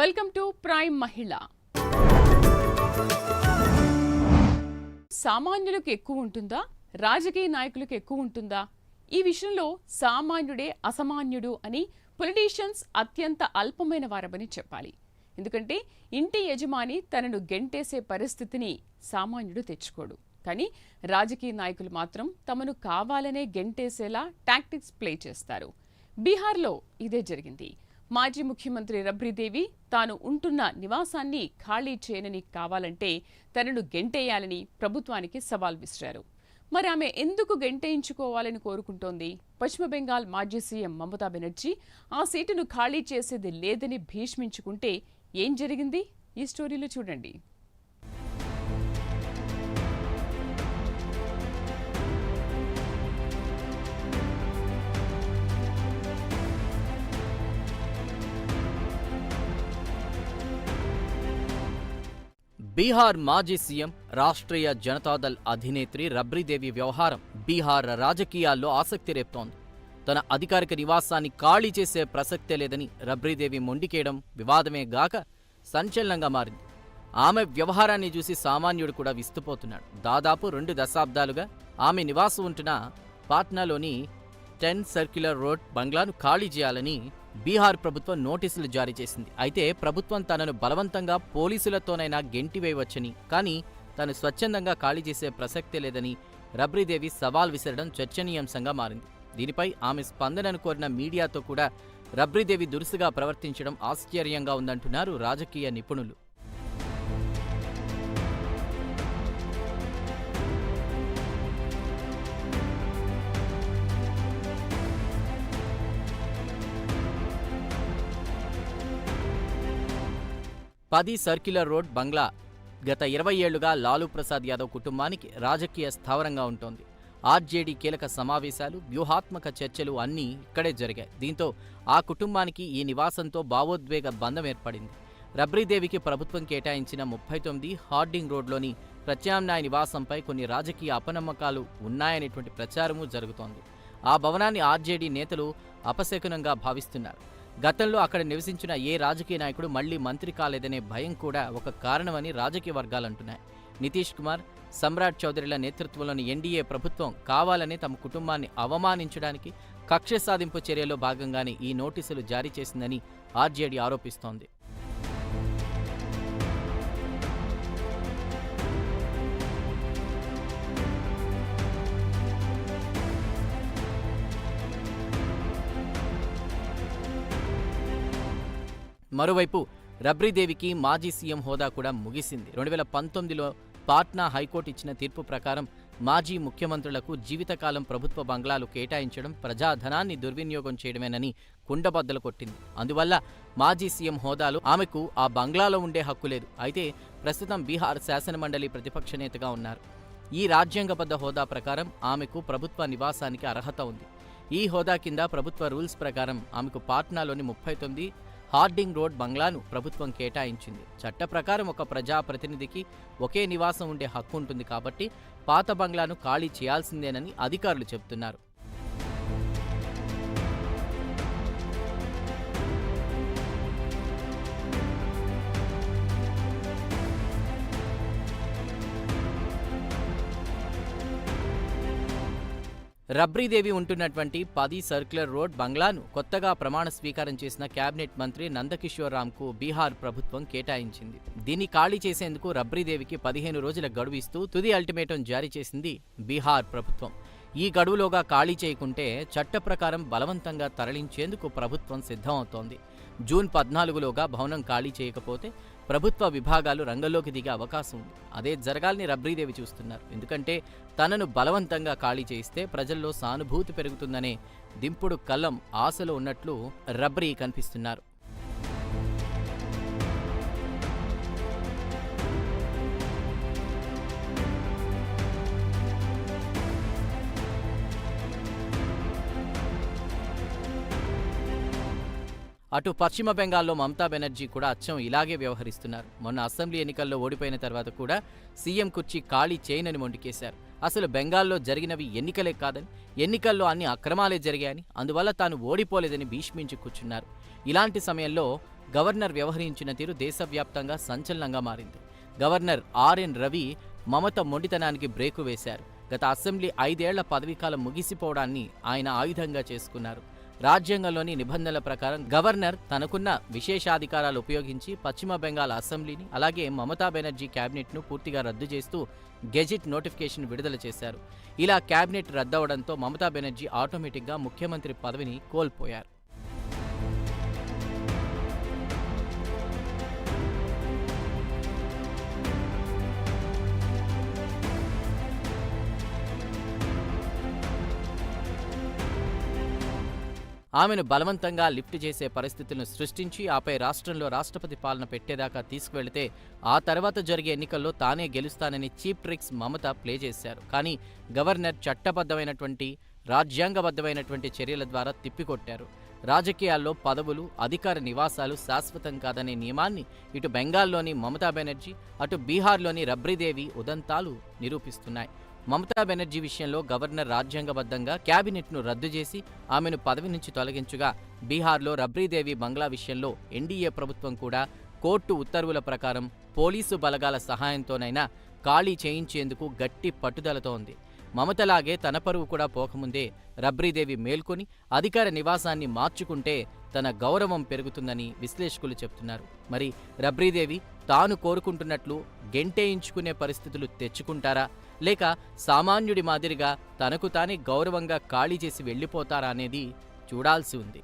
Welcome to prime మహిళ. సామాన్యులకు ఎక్కువ ఉంటుందా, రాజకీయ నాయకులకు ఎక్కువ ఉంటుందా? ఈ విషయంలో సామాన్యుడే అసామాన్యుడు అని పొలిటీషియన్స్ అత్యంత అల్పమైన వారమని చెప్పాలి. ఎందుకంటే ఇంటి యజమాని తనను గెంటేసే పరిస్థితిని సామాన్యుడు తెచ్చుకోడు. కానీ రాజకీయ నాయకులు మాత్రం తమను కావాలనే గెంటేసేలా టాక్టిక్స్ ప్లే చేస్తారు. బీహార్లో ఇదే జరిగింది. మాజీ ముఖ్యమంత్రి రబ్రీదేవి తాను ఉంటున్న నివాసాన్ని ఖాళీ చేయనని కావాలంటే తనను గెంటేయాలని ప్రభుత్వానికి సవాల్ విసిరారు. మరి ఆమె ఎందుకు గెంటేయించుకోవాలని కోరుకుంటోంది? పశ్చిమ బెంగాల్ మాజీ సీఎం మమతా బెనర్జీ ఆ సీటును ఖాళీ చేసేది లేదని భీష్మించుకుంటే ఏం జరిగింది? ఈ స్టోరీలో చూడండి. బీహార్ మాజీ సీఎం, రాష్ట్రీయ జనతాదళ్ అధినేత్రి రబ్రీదేవి వ్యవహారం బీహార్ రాజకీయాల్లో ఆసక్తి రేపుతోంది. తన అధికారిక నివాసాన్ని ఖాళీ చేసే ప్రసక్తే లేదని రబ్రీదేవి మొండికేయడం వివాదమే గాక సంచలనంగా మారింది. ఆమె వ్యవహారాన్ని చూసి సామాన్యుడు కూడా విస్తుపోతున్నాడు. దాదాపు 2 దశాబ్దాలుగా ఆమె నివాసం ఉంటున్న పాట్నాలోని 10 సర్క్యులర్ రోడ్ బంగ్లాను ఖాళీ చేయాలని బీహార్ ప్రభుత్వం నోటీసులు జారీ చేసింది. అయితే ప్రభుత్వం తనను బలవంతంగా పోలీసులతోనైనా గెంటివేయవచ్చని, కానీ తాను స్వచ్ఛందంగా ఖాళీ చేసే ప్రసక్తే లేదని రబ్రీదేవి సవాల్ విసరడం చర్చనీయాంశంగా మారింది. దీనిపై ఆమె స్పందనను కోరిన మీడియాతో కూడా రబ్రీదేవి దురుసుగా ప్రవర్తించడం ఆశ్చర్యంగా ఉందంటున్నారు రాజకీయ నిపుణులు. పది సర్క్యులర్ రోడ్ బంగ్లా గత 20 ఏళ్లుగా లాలూ ప్రసాద్ యాదవ్ కుటుంబానికి రాజకీయ స్థావరంగా ఉంటోంది. ఆర్జేడీ కీలక సమావేశాలు, వ్యూహాత్మక చర్చలు అన్నీ ఇక్కడే జరిగాయి. దీంతో ఆ కుటుంబానికి ఈ నివాసంతో భావోద్వేగ బంధం ఏర్పడింది. రబ్రీదేవికి ప్రభుత్వం కేటాయించిన 39 హార్డింగ్ రోడ్లోని ప్రత్యామ్నాయ నివాసంపై కొన్ని రాజకీయ అపనమ్మకాలు ఉన్నాయనేటువంటి ప్రచారమూ జరుగుతోంది. ఆ భవనాన్ని ఆర్జేడీ నేతలు అపశకునంగా భావిస్తున్నారు. గతంలో అక్కడ నివసించిన ఏ రాజకీయ నాయకుడు మళ్లీ మంత్రి కాలేదనే భయం కూడా ఒక కారణమని రాజకీయ వర్గాలంటున్నాయి. నితీష్ కుమార్, సమ్రాట్ చౌదరిల నేతృత్వంలోని ఎన్డీఏ ప్రభుత్వం కావాలని తమ కుటుంబాన్ని అవమానించడానికి కక్ష సాధింపు చర్యలో భాగంగానే ఈ నోటీసులు జారీ చేసిందని ఆర్జేడీ ఆరోపిస్తోంది. మరోవైపు రబ్రీదేవికి మాజీ సీఎం హోదా కూడా ముగిసింది. 2019లో పాట్నా హైకోర్టు ఇచ్చిన తీర్పు ప్రకారం మాజీ ముఖ్యమంత్రులకు జీవితకాలం ప్రభుత్వ బంగ్లాలు కేటాయించడం ప్రజాధనాన్ని దుర్వినియోగం చేయడమేనని కుండబద్దలు కొట్టింది. అందువల్ల మాజీ సీఎం హోదాలో ఆమెకు ఆ బంగ్లాలో ఉండే హక్కు లేదు. అయితే ప్రస్తుతం బీహార్ శాసనమండలి ప్రతిపక్ష నేతగా ఉన్నారు. ఈ రాజ్యాంగబద్ధ హోదా ప్రకారం ఆమెకు ప్రభుత్వ నివాసానికి అర్హత ఉంది. ఈ హోదా కింద ప్రభుత్వ రూల్స్ ప్రకారం ఆమెకు పాట్నాలోని 39 హార్డింగ్ రోడ్ బంగ్లాను ప్రభుత్వం కేటాయించింది. చట్ట ప్రకారం ఒక ప్రజాప్రతినిధికి ఒకే నివాసం ఉండే హక్కు ఉంటుంది కాబట్టి పాత బంగ్లాను ఖాళీ చేయాల్సిందేనని అధికారులు చెబుతున్నారు. రబ్రీదేవి ఉంటున్నటువంటి 10 సర్క్యులర్ రోడ్ బంగ్లాను కొత్తగా ప్రమాణ స్వీకారం చేసిన కేబినెట్ మంత్రి నందకిషోర్ రామ్కు బీహార్ ప్రభుత్వం కేటాయించింది. దీన్ని ఖాళీ చేసేందుకు రబ్రీదేవికి 15 రోజుల గడువు ఇస్తూ తుది అల్టిమేటం జారీ చేసింది బీహార్ ప్రభుత్వం. ఈ గడువులోగా ఖాళీ చేయకుంటే చట్ట ప్రకారం బలవంతంగా తరలించేందుకు ప్రభుత్వం సిద్ధమవుతోంది. జూన్ 14లోగా భవనం ఖాళీ చేయకపోతే ప్రభుత్వ విభాగాలు రంగంలోకి దిగే అవకాశం ఉంది. అదే జరగాలని రబ్రీదేవి చూస్తున్నారు. ఎందుకంటే తనను బలవంతంగా ఖాళీ చేయిస్తే ప్రజల్లో సానుభూతి పెరుగుతుందనే దింపుడు కళ్ళం ఆశలో ఉన్నట్లు రబ్రీ కనిపిస్తున్నారు. అటు పశ్చిమ బెంగాల్లో మమతా బెనర్జీ కూడా అచ్చం ఇలాగే వ్యవహరిస్తున్నారు. మొన్న అసెంబ్లీ ఎన్నికల్లో ఓడిపోయిన తర్వాత కూడా సీఎం కుర్చీ ఖాళీ చేయనని మొండికేశారు. అసలు బెంగాల్లో జరిగినవి ఎన్నికలే కాదని, ఎన్నికల్లో అన్ని అక్రమాలే జరిగాయని, అందువల్ల తాను ఓడిపోలేదని భీష్మించి కూర్చున్నారు. ఇలాంటి సమయంలో గవర్నర్ వ్యవహరించిన తీరు దేశవ్యాప్తంగా సంచలనంగా మారింది. గవర్నర్ ఆర్ఎన్ రవి మమత మొండితనానికి బ్రేకు వేశారు. గత అసెంబ్లీ 5 ఏళ్ల పదవీకాలం ముగిసిపోవడాన్ని ఆయన ఆయుధంగా చేసుకున్నారు. రాజ్యాంగంలోని నిబంధనల ప్రకారం గవర్నర్ తనకున్న విశేషాధికారాలు ఉపయోగించి పశ్చిమ బెంగాల్ అసెంబ్లీని అలాగే మమతా బెనర్జీ క్యాబినెట్ను పూర్తిగా రద్దు చేస్తూ గెజిట్ నోటిఫికేషన్ విడుదల చేశారు. ఇలా క్యాబినెట్ రద్దవడంతో మమతా బెనర్జీ ఆటోమేటిక్గా ముఖ్యమంత్రి పదవిని కోల్పోయారు. ఆమెను బలవంతంగా లిఫ్ట్ చేసే పరిస్థితులను సృష్టించి ఆపై రాష్ట్రంలో రాష్ట్రపతి పాలన పెట్టేదాకా తీసుకువెళితే ఆ తర్వాత జరిగే ఎన్నికల్లో తానే గెలుస్తానని చీప్ ట్రిక్స్ మమత ప్లే చేశారు. కానీ గవర్నర్ చట్టబద్ధమైనటువంటి రాజ్యాంగబద్ధమైనటువంటి చర్యల ద్వారా తిప్పికొట్టారు. రాజకీయాల్లో పదవులు, అధికార నివాసాలు శాశ్వతం కాదనే నియమాన్ని ఇటు బెంగాల్లోని మమతా బెనర్జీ, అటు బీహార్లోని రబ్రీదేవి ఉదంతాలు నిరూపిస్తున్నాయి. మమతా బెనర్జీ విషయంలో గవర్నర్ రాజ్యాంగబద్ధంగా క్యాబినెట్ను రద్దు చేసి ఆమెను పదవి నుంచి తొలగించగా, బీహార్లో రబ్రీదేవి బంగ్లా విషయంలో ఎన్డీఏ ప్రభుత్వం కూడా కోర్టు ఉత్తర్వుల ప్రకారం పోలీసు బలగాల సహాయంతోనైనా ఖాళీ చేయించేందుకు గట్టి పట్టుదలతో ఉంది. మమతలాగే తన పరువు కూడా పోకముందే రబ్రీదేవి మేల్కొని అధికార నివాసాన్ని మార్చుకుంటే తన గౌరవం పెరుగుతుందని విశ్లేషకులు చెబుతున్నారు. మరి రబ్రీదేవి తాను కోరుకుంటున్నట్లు గెంటేయించుకునే పరిస్థితులు తెచ్చుకుంటారా, లేక సామాన్యుడి మాదిరిగా తనకు తానే గౌరవంగా ఖాళీ చేసి వెళ్ళిపోతారా అనేది చూడాల్సి ఉంది.